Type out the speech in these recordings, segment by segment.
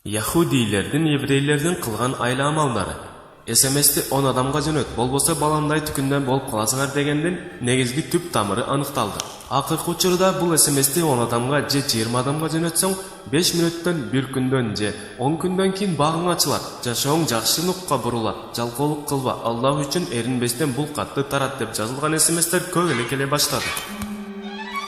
Яһудилердин еврейлердин кылган айла амалдары. СМСти 10 адамга жөнөт, болбосо баландай түкүндөн болуп каласыңар дегендин негизги түп тамыры аныкталды. Акыркы учурда бул СМСти 10 адамга же 20 адамга жөнөтсөң, 5 мүнөттөн, 1 күндөн же 10 күндөн кийин багың ачылат. Жашооң жакшылыкка бурулат. Жалкоолук кылба, Аллах үчүн эринбестен бул катты тарат деп жазылган СМСтер көп эле келе баштады.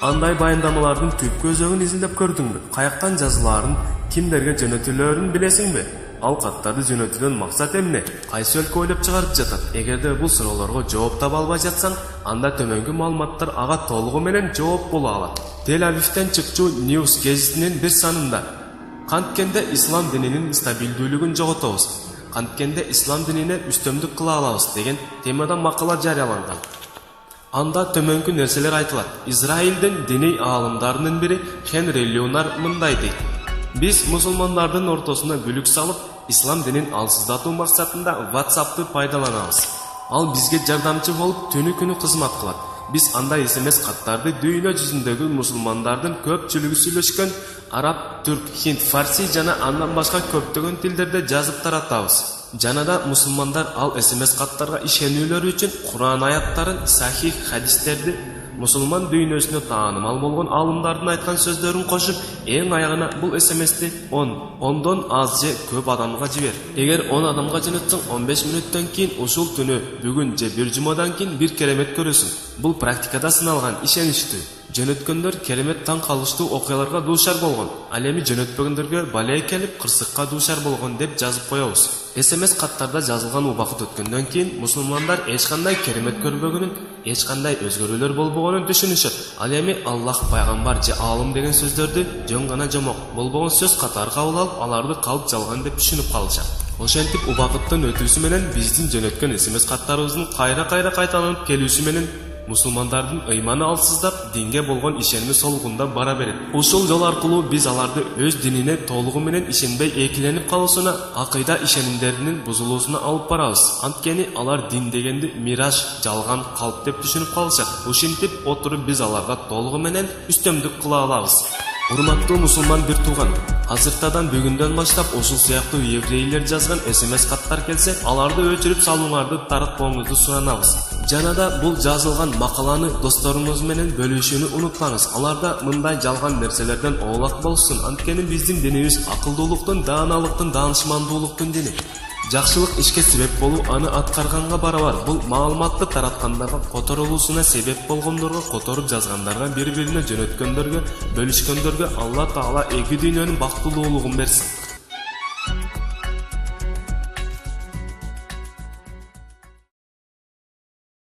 Андай байындамалардын түп көзөгүн изилдеп көрдүңбү? Каяктан жазылаарын, кимдерге жөнөтүлөөрүн билесиңби? Ал каттарды жөнөтүүдөн максат эмне? Кайсы өлкө ойлоп чыгарып жатат? Эгерде бул суроолорго жооп таба албай жатсаң, анда төмөнкү маалыматтар ага толугу менен жооп боло алат. Тель-Авивден чыкчу News гезитинин бир санында канткенде ислам дининин стабилдүүлүгүн жоготобуз, канткенде ислам динине үстөмдүк кыла алабыз деген темада макала жарыяланган. Анда төмөнкү нерселер айтылат. Израилдин диний аалымдарынын бири Хенри Люнар мындай дейт: Биз мусулмандардын ортосуна бүлүк салып, ислам динин алсыздатуу максатында WhatsApp'ты пайдаланабыз. Ал бизге жардамчы болуп түнү-күнү кызмат кылат. Биз андай СМС каттарды дүйнө жүзүндөгү мусулмандардын көпчүлүгү сүйлөшкөн араб, түрк, хинд, фарси жана андан башка көптөгөн тилдерде жазып таратабыз. Жанада мусулмандар ал СМС каттарга ишенүүлөрү үчүн Куран аяттарын, сахих хадистерди, мусулман дүйнөсүнө таанымал болгон аалымдардын айткан сөздөрүн кошуп, эң аягына бул СМСти 10дон аз же көп адамга жибер. Эгер 10 адамга жөнөтсөң, 15 мүнөттөн кийин ушул түнү, бүгүн же бир жумадан кийин бир керемет көрөсүң. Бул практикада сыналган, ишеничтүү. Жөнөткөндөр керемет таң калыштуу окуяларга дуушар болгон. Ал эми жөнөтпөгөндөргө балей келип, кырсыкка дуушар болгон деп жазып коебуз. СМС каттарда жазылган убакыт өткөндөн кийин мусулмандар эч кандай керемет көрбөгөнүн, эч кандай өзгөрүүлөр болбогонун түшүнүшөт. Ал эми Аллах, пайгамбар же аалым деген сөздөрдү жөн гана жомок, болбогон сөз катары кабыл алып, аларды калп жалган деп түшүнүп калышат. Ошентип убакыттын өтүүсү менен биздин жөнөткөн СМС каттарыбыздын кайра кайталанып келүүсү менен мусулмандардын ыйманы алсыздап, динге болгон ишеними солгунда бара берет. Ушул жол аркылуу биз аларды өз динине толугу менен ишенбей экиленип калуусуна, акыйда ишенимдеринин бузулуусуна алып барабыз. Анткени алар дин дегенди мираж, жалган, калп деп түшүнүп калышат. Ушинтип отуруп биз аларга толугу менен үстөмдүк кыла алабыз. Урматтуу мусулман бир тууган, азыртадан бүгүндөн баштап ушул сыяктуу еврейлер жазган СМС каттар келсе, аларды өчүрүп салууңарды таратпооңузду суранабыз. Жанада бул жазылган макаланы досторуңуз менен бөлүшүүнү унутпаңыз. Аларда мындай жалган нерселерден оолак болушсун. Анткени биздин динибиз акылдуулуктун, дааналыктын, даанышмандуулуктун дини. Жакшылык ишке себеп болуу аны аткарганга барабар. Бул маалыматты тараткандарга которулуусуна себеп болгондорго, которуп жазгандарга, бири-бирине жөнөткөндөргө, бөлүшкөндөргө Алла Таала эки дүйнөнүн бактылуулугун берсин.